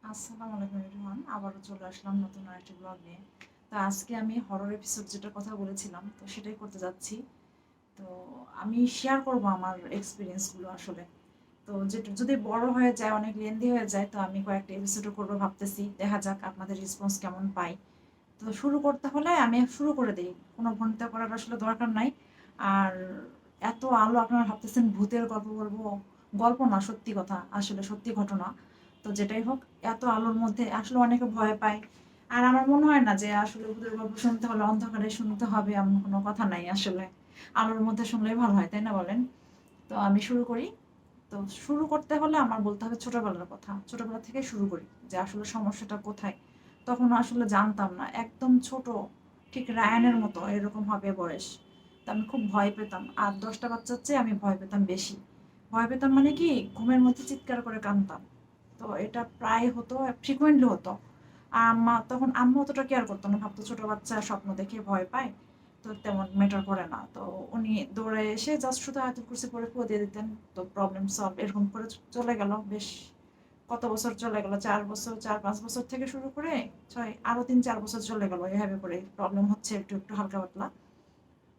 আসসালামু আলাইকুম এভরিওয়ান, আবারও চলে আসলাম নতুন আরেকটি ব্লগ নিয়ে। তো আজকে আমি হরর এপিসোড যেটার কথা বলেছিলাম তো সেটাই করতে যাচ্ছি। তো আমি শেয়ার করব আমার এক্সপিরিয়েন্সগুলো আসলে। তো যেটা যদি বড় হয়ে যায়, অনেক লেন্দি হয়ে যায়, তো আমি কয়েকটা এপিসোডও করবো ভাবতেছি। দেখা যাক আপনাদের রেসপন্স কেমন পাই। তো শুরু করতে হলে আমি শুরু করে দিই, কোনো ভনিতা করার আসলে দরকার নাই। আর এত আলো, আপনারা ভাবতেছেন ভূতের গল্প বলবো? গল্প না, সত্যি কথা, আসলে সত্যি ঘটনা। তো যেটাই হোক, এত আলোর মধ্যে আসলে অনেকে ভয় পায়। আর আমার মনে হয় না যে আসলে ভূতের গল্প শুনতে হলে অন্ধকারে শুনতে হবে, এমন কোনো কথা নাই আসলে। আলোর মধ্যে শুনলেই ভালো হয়, তাই না বলেন? তো আমি শুরু করি। তো শুরু করতে হলে আমার বলতে হবে ছোটবেলার কথা, ছোটবেলা থেকে শুরু করি যে আসলে সমস্যাটা কোথায়। তখন আসলে জানতাম না, একদম ছোট, ঠিক রায়ানের মতো এরকম হবে বয়স। তো আমি খুব ভয় পেতাম, আর 10টা বাচ্চার চেয়ে আমি ভয় পেতাম বেশি। ভয় পেতাম মানে কি, ঘুমের মধ্যে চিৎকার করে কাঁদতাম। তো এটা প্রায় হতো, ফ্রিকুয়েন্টলি হতো। তখন আম্মু অতটা কেয়ার করতো না, ভাবতো ছোট বাচ্চা স্বপ্ন দেখে ভয় পায়, তো তেমন ম্যাটার করে না। তো উনি দৌড়ে এসে জাস্ট শুধু আয়াতুল কুরসি পড়ে ফুঁয়ে দিয়ে দিতেন, তো প্রবলেম সলভ। এরকম করে চলে গেল বেশ কত বছর চলে গেল, 4 বছর, 4-5 বছর থেকে শুরু করে 6, আরো 3-4 বছর চলে গেল এভাবে করে। প্রবলেম হচ্ছে একটু একটু হালকা পাতলা।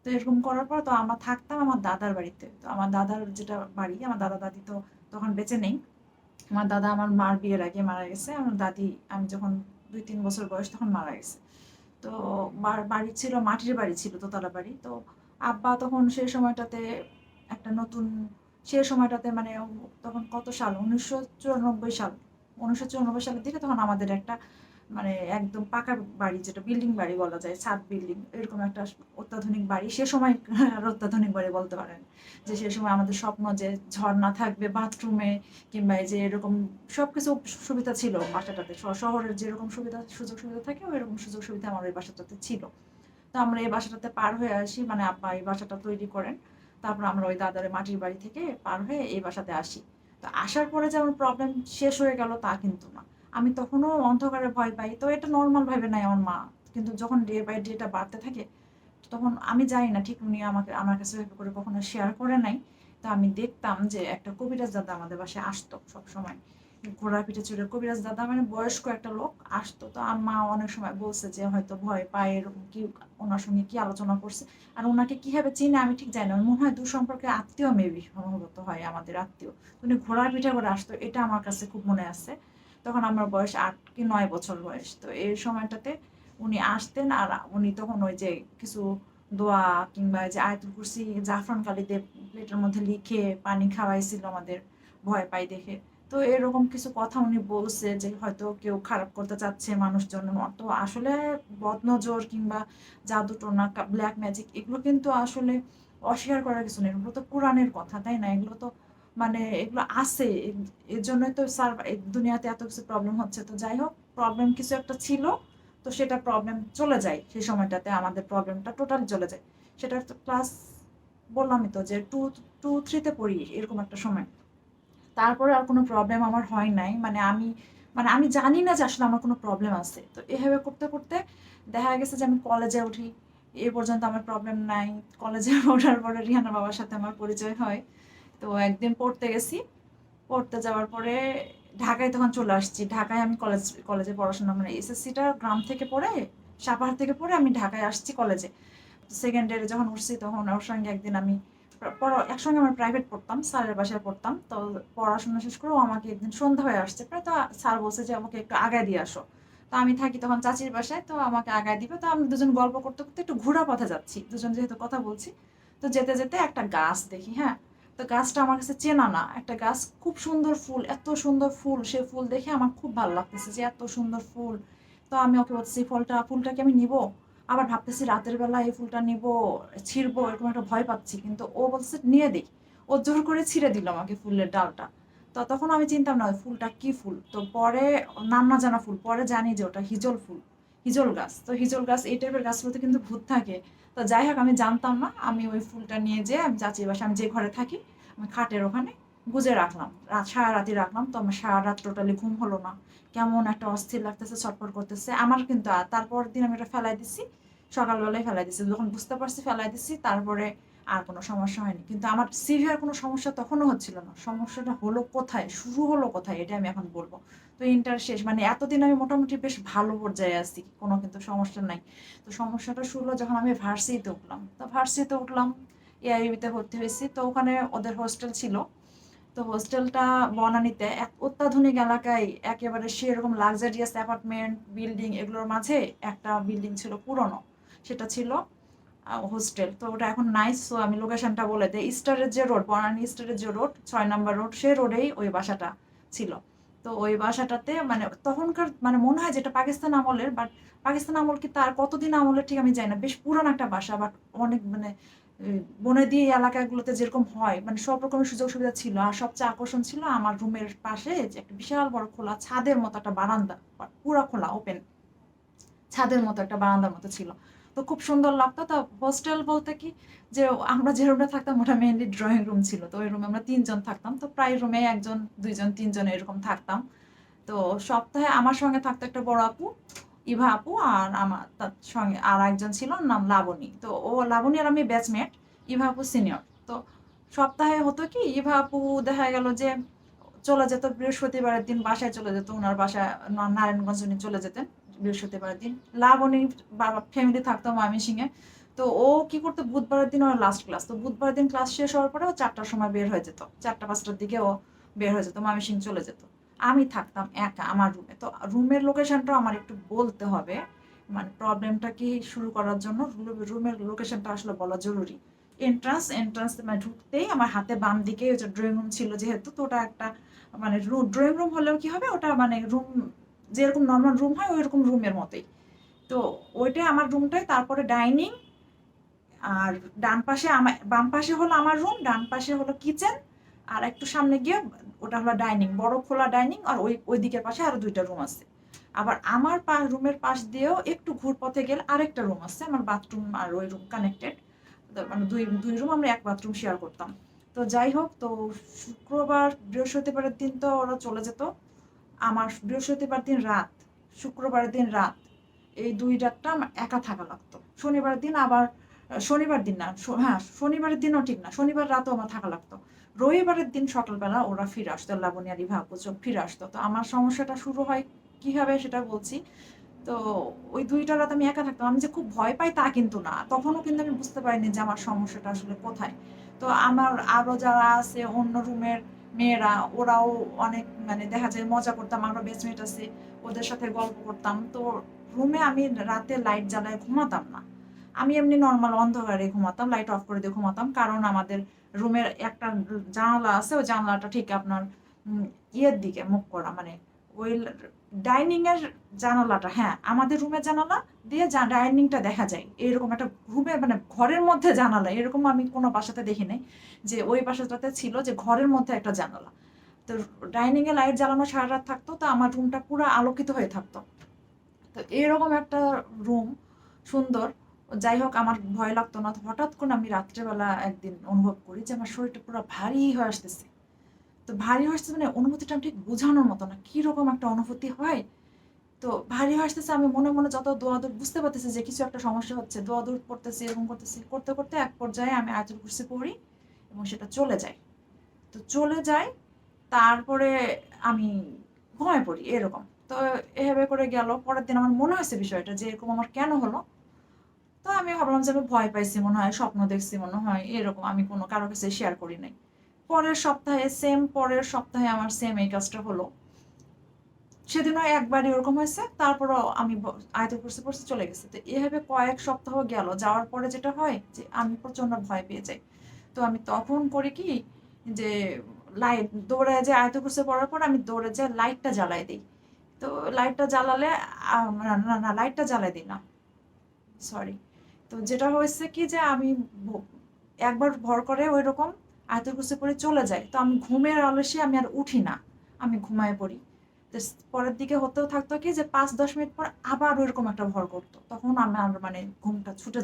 তো এরকম করার পর তো আমরা থাকতাম আমার দাদার বাড়িতে। তো আমার দাদার যেটা বাড়ি, আমার দাদা দাদি তো তখন বেঁচে নেই। আমার দাদা আমার মার বিয়ের আগে মারা গেছে, আমার দাদি আমি যখন 2-3 বছর বয়স তখন মারা গেছে। তো বাড়ি ছিল, মাটির বাড়ি ছিল, দোতলা বাড়ি। তো আব্বা তখন সেই সময়টাতে একটা নতুন, সে সময়টাতে মানে তখন কত সাল, 1994 সাল, 1994 সালের দিকে তখন আমাদের একটা মানে একদম পাকা বাড়ি, যেটা বিল্ডিং বাড়ি বলা যায়, ছাদ বিল্ডিং, এরকম একটা অত্যাধুনিক বাড়ি সে সময়। আর অত্যাধুনিক বাড়ি বলতে পারেন যে সে সময় আমাদের স্বপ্ন যে ঝর্ণা থাকবে বাথরুমে, কিংবা এই যে এরকম সবকিছু সুবিধা ছিল বাসাটাতে। শহরের যেরকম সুবিধা সুযোগ সুবিধা থাকে ওইরকম সুযোগ সুবিধা আমার ওই বাসাটাতে ছিল। তো আমরা এই বাসাটাতে পার হয়ে আসি, মানে আব্বা এই বাসাটা তৈরি করেন। তারপর আমরা ওই দাদার মাটির বাড়ি থেকে পার হয়ে এই বাসাতে আসি। তো আসার পরে যে আমার প্রবলেম শেষ হয়ে গেল তা কিন্তু না। আমি তখনও অন্ধকারে ভয় পাই, তো এটা নর্মাল ভাবে নাই আমার মা। কিন্তু যখন ডে বাই ডেটা বাড়তে থাকে, তখন আমি জানি না ঠিক, উনি আমাকে আমার কাছে এভাবে করে কখনো শেয়ার করে নাই। তো আমি দেখতাম যে একটা কবিরাজ দাদা আমাদের বাসায় আসতো সব সময়। ঘোড়া পিঠে চড়ে কবিরাজ দাদা, মানে বয়স্ক একটা লোক আসতো। তো আম্মা অনেক সময় বলছে যে হয়তো ভয় পায়, এরকম কি ওনার সঙ্গে কি আলোচনা করছে। আর ওনাকে কিভাবে চিনে আমি ঠিক জানি না, মনে হয় দূর সম্পর্কে আত্মীয়, মেবি সম্ভবত হয় আমাদের আত্মীয়। উনি ঘোড়ার পিঠে করে আসতো, এটা আমার কাছে খুব মনে আছে। তখন আমার বয়স 8 কি 9 বছর বয়স। তো এই সময়টাতে উনি আসতেন, আর উনি তখন ওই যে কিছু দোয়া কিংবা যে আয়াতুল কুরসি জাফরান কালিতে প্লেটের মধ্যে লিখে পানি খাওয়াইছিল আমাদের, ভয় পাই দেখে। তো এরকম কিছু কথা উনি বলছে যে হয়তো কেউ খারাপ করতে চাচ্ছে মানুষজন। তো আসলে বদনজর কিংবা জাদু টোনা, ব্ল্যাক ম্যাজিক, এগুলো কিন্তু আসলে অস্বীকার করার কিছু নেই। এগুলো তো কোরআনের কথা, তাই না? এগুলো তো মানে এগুলো আছে। এর জন্যই তো স্যার এই দুনিয়াতে এত কিছু প্রবলেম হচ্ছে। তো যাই হোক, প্রবলেম কিছু একটা ছিল, তো সেটা প্রবলেম চলে যায় সেই সময়টাতে, আমাদের প্রবলেমটা টোটালি চলে যায়। সেটা তো ক্লাস, বললামই তো যে 2-3-তে পড়ি এরকম একটা সময়। তারপরে আর কোনো প্রবলেম আমার হয় নাই, মানে আমি জানি না যে আসলে আমার কোনো প্রবলেম আছে। তো এভাবে করতে করতে দেখা গেছে যে আমি কলেজে উঠি, এ পর্যন্ত আমার প্রবলেম নাই। কলেজে ওঠার পরে রিহানার বাবার সাথে আমার পরিচয় হয়। তো একদিন পড়তে গেছি, পড়তে যাওয়ার পরে ঢাকায় তখন চলে আসছি। ঢাকায় আমি কলেজে পড়াশোনা, মানে এসএসসিটা গ্রাম থেকে পড়ে, সাপাহার থেকে পড়ে আমি ঢাকায় আসছি কলেজে। সেকেন্ড ইয়ারে যখন উঠছি তখন ওর সঙ্গে একদিন আমি একসঙ্গে আমরা প্রাইভেট পড়তাম, স্যারের বাসায় পড়তাম। তো পড়াশোনা শেষ করে ও আমাকে একদিন সন্ধ্যা হয়ে আসছে প্রায়, তো স্যার বলছে যে আমাকে একটু আগায় দিয়ে আসো। তো আমি থাকি তখন চাচির বাসায়, তো আমাকে আগায় দিবে। তো আমি দুজন গল্প করতে করতে একটু ঘোরা পথে যাচ্ছি, দুজন যেহেতু কথা বলছি। তো যেতে যেতে একটা গাছ দেখি, হ্যাঁ। তো গাছটা আমার কাছে চেনা না, একটা গাছ, খুব সুন্দর ফুল, এত সুন্দর ফুল, সে ফুল দেখে আমার খুব ভালো লাগতেছে যে এত সুন্দর ফুল। তো আমি ওকে বলতেছি ফুলটাকে আমি নিব। আবার ভাবতেছি রাতের বেলা এই ফুলটা নিব, ছিঁড়বো, এরকম একটা ভয় পাচ্ছি। কিন্তু ও বলছে নিয়ে দিই। ও জোর করে ছিঁড়ে দিল আমাকে ফুলের ডালটা। তো তখন আমি চিনতাম না ওই ফুলটা কি ফুল। তো পরে নাম না জানা ফুল, পরে জানি যে ওটা হিজল ফুল, হিজল গাছ। তো হিজল গাছ এই টাইপের গাছগুলোতে কিন্তু ভূত থাকে। তো যাই হোক, আমি জানতাম না। আমি ওই ফুলটা নিয়ে যেয়ে আমি চাচির বাসায়, আমি যে ঘরে থাকি, আমি খাটের ওখানে গুজে রাখলাম, সারা রাতি রাখলাম। তো আমার সারা রাত টোটালি ঘুম হলো না, কেমন একটা অস্থির লাগতেছে, ছটফট করতেছে আমার কিন্তু। তারপর দিন আমি এটা ফেলাই দিছি, সকালবেলায় ফেলাই দিছি। যখন বুঝতে পারছি ফেলাই দিছি, তারপরে আর কোনো সমস্যা হয়নি। কিন্তু আমার সিভিয়ার কোনো সমস্যা তখনও হচ্ছিল না। সমস্যাটা হলো কোথায়, শুরু হলো কোথায়, এটা আমি এখন বলবো। তো ইন্টার শেষ, মানে এতদিন আমি মোটামুটি বেশ ভালো পর্যায়ে আছি, কোনো কিন্তু সমস্যা নাই। তো সমস্যাটা শুরু হলো যখন আমি ভার্সিটিতে উঠলাম। তো ভার্সিটিতে উঠলাম, এআইইউতে ভর্তি হয়েছি। তো ওখানে ওদের হোস্টেল ছিল। তো হোস্টেলটা বনানীতে এক অত্যাধুনিক এলাকায়, একেবারে সেরকম লাক্সারিয়াস অ্যাপার্টমেন্ট বিল্ডিং এগুলোর মাঝে একটা বিল্ডিং ছিল পুরনো, সেটা ছিল হোস্টেল। তো ওটা এখন নাইস। সো আমি লোকেশনটা বলে দিই, স্টারের যে রোড, বনানী স্টারের যে রোড, 6 নম্বর রোড, সেই রোডেই ওই বাসাটা ছিল। তো ওই বাসাটাতে মানে তখনকার মানে মনে হয় যেটা পাকিস্তান আমলের, বাট পাকিস্তান আমল কি তার কতদিন আমলের ঠিক আমি জানি না, বেশ পুরান একটা বাসা, বাট অনেক মানে বনেদি এলাকাগুলোতে যেরকম হয় মানে সব রকমের সুযোগ সুবিধা ছিল। আর সবচেয়ে আকর্ষণ ছিল আমার রুমের পাশে যে একটা বিশাল বড় খোলা ছাদের মতো একটা বারান্দা, পুরা খোলা ওপেন ছাদের মতো একটা বারান্দার মতো ছিল। তো খুব সুন্দর লাগতো। তো হোস্টেল বলতে কি, যে আমরা যে রুমে থাকতাম ওটা মেইনলি ড্রয়িং রুম ছিল। তো ওই রুমে আমরা 3 জন থাকতাম। তো প্রায় রুমে 1 জন 2 জন 3 জন এরকম থাকতাম। তো সপ্তাহে আমার সঙ্গে থাকতো একটা বড় আপু, ইভা আপু, আর আমার তার সঙ্গে আর একজন ছিল, নাম লাবণী। তো ও লাবণী আর আমি ব্যাচমেট, ইভা আপু সিনিয়র। তো সপ্তাহে হতো কি, ইভা আপু দেখা গেল যে চলে যেত বৃহস্পতিবারের দিন, বাসায় চলে যেত, ওনার বাসায় নারায়ণগঞ্জ উনি চলে যেতেন বৃহস্পতিবারের দিন। লাবণী বাবা ফ্যামিলি থাকতো ময়মনসিংহে। তো ও কি করতো, বুধবারের দিন ওর লাস্ট ক্লাস। তো বুধবারের দিন ক্লাস শেষ হওয়ার পরে ও 4টার সময় বের হয়ে যেত, 4টা 5টার দিকে ও বের হয়ে যেত, ময়মনসিংহ চলে যেত। আমি থাকতাম একা আমার রুমে। তো রুমের লোকেশনটাও আমার একটু বলতে হবে, মানে প্রবলেমটা কি শুরু করার জন্য রুমের লোকেশনটা আসলে বলা জরুরি। এন্ট্রান্স মানে ঢুকতেই আমার হাতে বাম দিকে ওই যে ড্রয়িং রুম ছিল যেহেতু, তো ওটা একটা মানে ড্রয়িং রুম হলেও কি হবে, ওটা মানে রুম যেরকম নর্মাল রুম হয় ওইরকম রুমের মতোই। তো ওইটাই আমার রুমটাই, তারপরে ডাইনিং, আর ডান পাশে আমার, বাম পাশে হলো আমার রুম, ডান পাশে হলো কিচেন, আর একটু সামনে গিয়ে ওটা হলো ডাইনিং, বড় খোলা ডাইনিং। আর ওই দিকের পাশে আরো 2টা রুম আছে। আবার আমার রুমের পাশ দিয়েও একটু ঘুর পথে গেলে আরেকটা রুম আছে, আমার বাথরুম আর ওই রুম কানেক্টেড। মানে দুই দুই রুম, আমরা এক বাথরুম শেয়ার করতাম। তো যাই হোক, তো শুক্রবার বৃহস্পতিবারের দিন তো ওরা চলে যেত। আমার বৃহস্পতিবার দিন রাত, শুক্রবারের দিন রাত, এই 2 রাতটা আমার একা থাকা লাগতো। শনিবার দিন আবার, শনিবার দিন না, হ্যাঁ শনিবারের দিনও ঠিক না, শনিবার রাতও আমার থাকা লাগতো। রবিবারের দিন সকালবেলা ওরা ফিরে আসতো, লাবণী আর ইভা আপু ফিরে আসতো। তো আমার সমস্যাটা শুরু হয় কিভাবে সেটা বলছি। তো ওই 2টা রাত আমি একা থাকতাম। আমি যে খুব ভয় পাই তা কিন্তু না, তখনও কিন্তু আমি বুঝতে পারিনি যে আমার সমস্যাটা আসলে কোথায়। তো আমার আরো যারা আছে অন্য রুমের মেয়েরা, ওরাও অনেক মানে দেখা যায় মজা করতাম, আমরা বেচমেট আছে, ওদের সাথে গল্প করতাম। তো রুমে আমি রাতে লাইট জ্বালায় ঘুমাতাম না। আমি এমনি নর্মাল অন্ধকারে ঘুমাতাম, লাইট অফ করে দিয়ে ঘুমাতাম। কারণ আমাদের রুমের একটা জানালা আছে, ওই জানালাটা ঠিক আপনার ইয়ের দিকে মুখ করা, মানে ওই ডাইনিং এর জানালাটা, হ্যাঁ আমাদের রুমের জানালা দিয়ে ডাইনিংটা দেখা যায়। এরকম একটা রুমে মানে ঘরের মধ্যে জানালা, এরকম আমি কোনো বাসাতে দেখি নাই। যে ওই বাসাটাতে ছিল যে ঘরের মধ্যে একটা জানালা। তো ডাইনিং এ লাইট জ্বালানো সারা রাত থাকতো, তো আমার রুমটা পুরো আলোকিত হয়ে থাকতো। তো এরকম একটা রুম, সুন্দর। যাই হোক, আমার ভয় লাগতো না। তো হঠাৎ করে আমি রাত্রেবেলা একদিন অনুভব করি যে আমার শরীরটা পুরো ভারী হয়ে আসতেছে। তো ভারী হয়ে আসতেছে মানে অনুভূতিটা আমি ঠিক বোঝানোর মতো না, কিরকম একটা অনুভূতি হয়। তো ভারী হয়ে আসতেছে, আমি মনে মনে যত দোয়াদুর বুঝতে পারতেছি যে কিছু একটা সমস্যা হচ্ছে, দোয়াদুর পড়তেছি, এরকম করতেছি, করতে করতে এক পর্যায়ে আমি আয়াতুল কুরসি পড়ি এবং সেটা চলে যায়। তো চলে যায়, তারপরে আমি ঘুমায় পড়ি এরকম। তো এভাবে করে গেল। পরের দিন আমার মনে হয়েছে বিষয়টা যে এরকম আমার কেন হলো। তো আমি ভাবলাম যে আমি ভয় পাইছি মনে হয়, স্বপ্ন দেখছি মনে হয়, এরকম আমি কোনো কারো কাছে শেয়ার করি নাই। পরের সপ্তাহে আমার সেম এই কাজটা হলো। সেদিনও একবারই ওরকম হয়েছে, তারপরও আমি আয়াতুল কুরসি পড়ছি, চলে গেছে। তো এভাবে কয়েক সপ্তাহ গেল, যাওয়ার পরে যেটা হয় যে আমি প্রচন্ড ভয় পেয়ে যাই। তো আমি তখন করি কি, যে লাইট দৌড়ে যে আয়াতুল কুরসি পড়ার পর আমি দৌড়ে যে লাইটটা জ্বালাই দিই। তো লাইটটা জ্বালালে না না না, লাইটটা জ্বালাই দিই না, সরি। তো যেটা হয়েছে কি, যে আমি একবার ভর করে ওই রকম আয়াতুল কুরসি পড়ে চলে যায়। তো আমি ঘুমের আলস্যে আমি আর উঠি না, আমি ঘুমায় পড়ি। তো পরের দিকে হতেও থাকতো কি, যে 5-10 মিনিট পর আবার ওইরকম একটা ভর করতো, তখন আমার মানে ঘুমটা ছুটে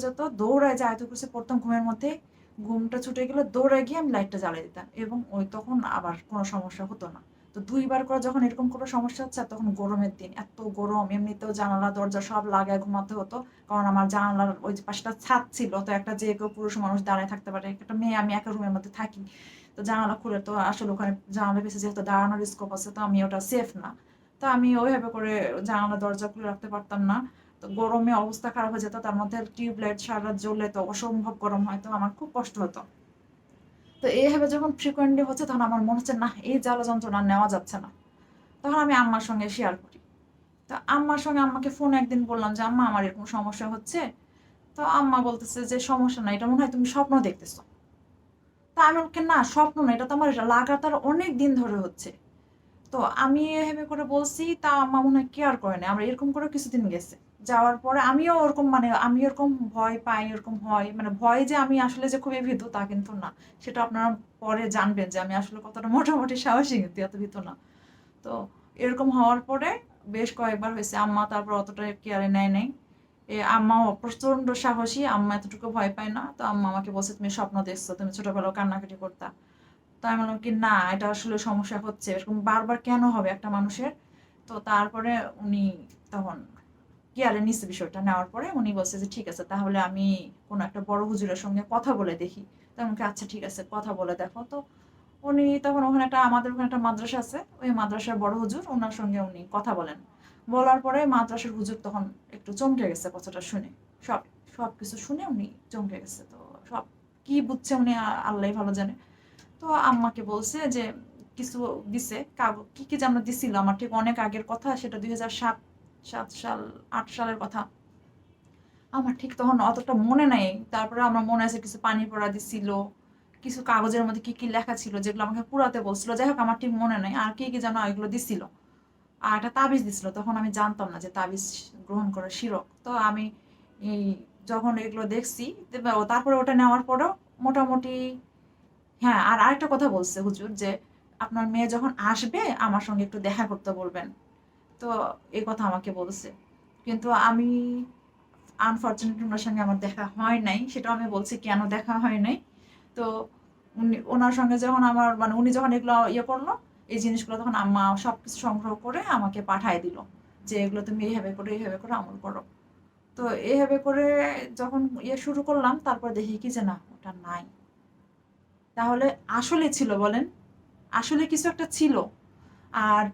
যেত, দৌড়ায় যে আয়াতুল কুরসি পড়তাম ঘুমের মধ্যে। ঘুমটা ছুটে গেলে দৌড়ায় গিয়ে আমি লাইটটা জ্বালিয়ে দিতাম এবং ওই তখন আবার কোনো সমস্যা হতো না। তো 2বার করে যখন এরকম কোনো সমস্যা হচ্ছে, তখন গরমের দিন, এত গরম, এমনিতেও জানালা দরজা সব লাগায় ঘুমাতে হতো, কারণ আমার জানালার ওই যে পাশটা ছাদ ছিল, তো একটা যে কেউ পুরুষ মানুষ দাঁড়ায় থাকতে পারে, একটা মেয়ে, আমি একা রুমের মধ্যে থাকি, তো জানালা খুলে তো আসলে ওখানে জানালার পিছনে যেহেতু দাঁড়ানোর স্কোপ আছে, তো আমি ওটা সেফ না, তো আমি ওইভাবে করে জানালা দরজা খুলে রাখতে পারতাম না। তো গরমে অবস্থা খারাপ হয়ে যেত, তার মধ্যে টিউবলাইট সারা রাত জ্বললে তো অসম্ভব গরম হয়, তো আমার খুব কষ্ট হতো। তো এইভাবে যখন ফ্রিকোয়েন্টলি হচ্ছে, তখন আমার মনে হচ্ছে না, এই জ্বালা যন্ত্রণা নেওয়া যাচ্ছে না। তখন আমি আম্মার সঙ্গে শেয়ার করি। তো আম্মার সঙ্গে আম্মাকে ফোন একদিন বললাম যে আম্মা, আমার এরকম সমস্যা হচ্ছে। তো আম্মা বলতেছে যে সমস্যা নাই, এটা মনে হয় তুমি স্বপ্ন দেখতেছো। তা আমি বলছি না, স্বপ্ন না, এটা তো আমার লাগাতার অনেক দিন ধরে হচ্ছে। তো আমি এভাবে করে বলছি, তা আম্মা মনে হয় কেয়ার করে না। আমরা এরকম করে কিছুদিন গেছে, যাওয়ার পরে আমিও ওরকম, মানে আমি ওরকম ভয় পাই, এরকম হয়, মানে ভয় যে আমি আসলে যে খুবই ভীতু তা কিন্তু না। সেটা আপনারা পরে জানবেন যে আমি আসলে কতটা মোটামুটি সাহসী, কিন্তু এত ভীতু না। তো এরকম হওয়ার পরে বেশ কয়েকবার হয়েছে, আম্মা তারপর অতটা কেয়ারে নেয় নাই। আম্মাও প্রচন্ড সাহসী, আম্মা এতটুকু ভয় পায় না। তো আম্মা আমাকে বলছে, তুমি স্বপ্ন দেখছো, তুমি ছোটবেলায় কান্নাকাটি করতা। তো আমি বললাম কি না, এটা আসলে সমস্যা হচ্ছে, এরকম বারবার কেন হবে একটা মানুষের। তো তারপরে উনি তখন কেয়ারে নিচ্ছে, বিষয়টা নেওয়ার পরে উনি বলছে যে ঠিক আছে, তাহলে আমি কোনো একটা বড় হুজুরের সঙ্গে কথা বলে দেখি। তো আমাকে আচ্ছা ঠিক আছে, কথা বলে দেখো। তো উনি তখন ওখানে একটা, আমাদের ওখানে একটা মাদ্রাসা আছে, ওই মাদ্রাসার বড় হুজুর, ওনার সঙ্গে উনি কথা বলেন। বলার পরে মাদ্রাসার হুজুর তখন একটু চমকে গেছে কথাটা শুনে। সব সব কিছু শুনে উনি চমকে গেছে। তো সব কি বুঝছে উনি, আল্লাহ ভালো জানে। তো আম্মাকে বলছে যে কিছু দিছে, কাগজ কি কি যেন দিছিল, আমার ঠিক অনেক আগের কথা, সেটা 2007 সাল, 8 সালের কথা। আমার ঠিক তখন অতটা মনে নাই। তারপরে আমার মনে আছে কিছু পানি পড়া দিছিল, কিছু কাগজের মধ্যে কি কি লেখা ছিল যেগুলো আমাকে পুরাতে বলছিল, যাই হোক আমার ঠিক মনে নাই। আর কি কি যেন এগুলো দিছিল, আর একটা তাবিজ দিছিল। তখন আমি জানতাম না যে তাবিজ গ্রহণ করা শিরক। তো আমি এই যখন এগুলো দেখছি, তারপরে ওটা নেওয়ার পরেও মোটামুটি, হ্যাঁ, আর আরেকটা কথা বলছে হুজুর যে আপনার মেয়ে যখন আসবে আমার সঙ্গে একটু দেখা করতে বলবেন। তো এই কথা আমাকে বলছে, কিন্তু আমি আনফরচুনেটলি ওনার সঙ্গে আমার দেখা হয় নাই। সেটাও আমি বলছি কেন দেখা হয় নাই। তো উনি, ওনার সঙ্গে যখন আমার, মানে উনি যখন এগুলো ইয়ে করলো, এই জিনিসগুলো, তখন আম্মা সবকিছু সংগ্রহ করে আমাকে পাঠায় দিল যে এগুলো তুমি এইভাবে করে আমল করো। তো এইভাবে করে যখন ইয়ে শুরু করলাম, তারপর দেখি কি যে না, ওটা নাই। তাহলে আসলে ছিল বলেন, আসলে কিছু একটা ছিল। আর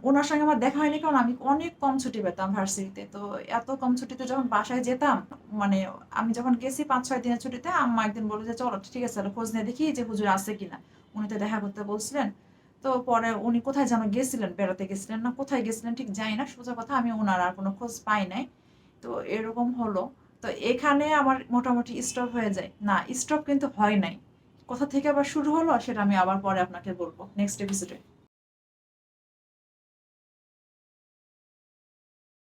ওনার সঙ্গে আমার দেখা হয়নি, কারণ আমি অনেক কম ছুটি পেতাম ভার্সিটিতে। তো এত কম ছুটিতে যখন বাসায় যেতাম, মানে আমি যখন গেছি 5-6 দিনের ছুটিতে, আম্মা একদিন বললো যে চলো ঠিক আছে, তাহলে খোঁজ নিয়ে দেখি যে হুজুর আছে কিনা। উনি তো দেখা করতে বলছিলেন। তো পরে উনি কোথায় যেন গেছিলেন, বেড়াতে গেছিলেন না কোথায় গেছিলেন ঠিক জানি না, সোজা কথা আমি ওনার আর কোনো খোঁজ পাই নাই। তো এরকম হলো। তো এখানে আমার মোটামুটি স্টপ হয়ে যায় না, স্টপ কিন্তু হয় নাই। কোথা থেকে আবার শুরু হলো সেটা আমি আবার পরে আপনাকে বলবো নেক্সট এপিসোডে।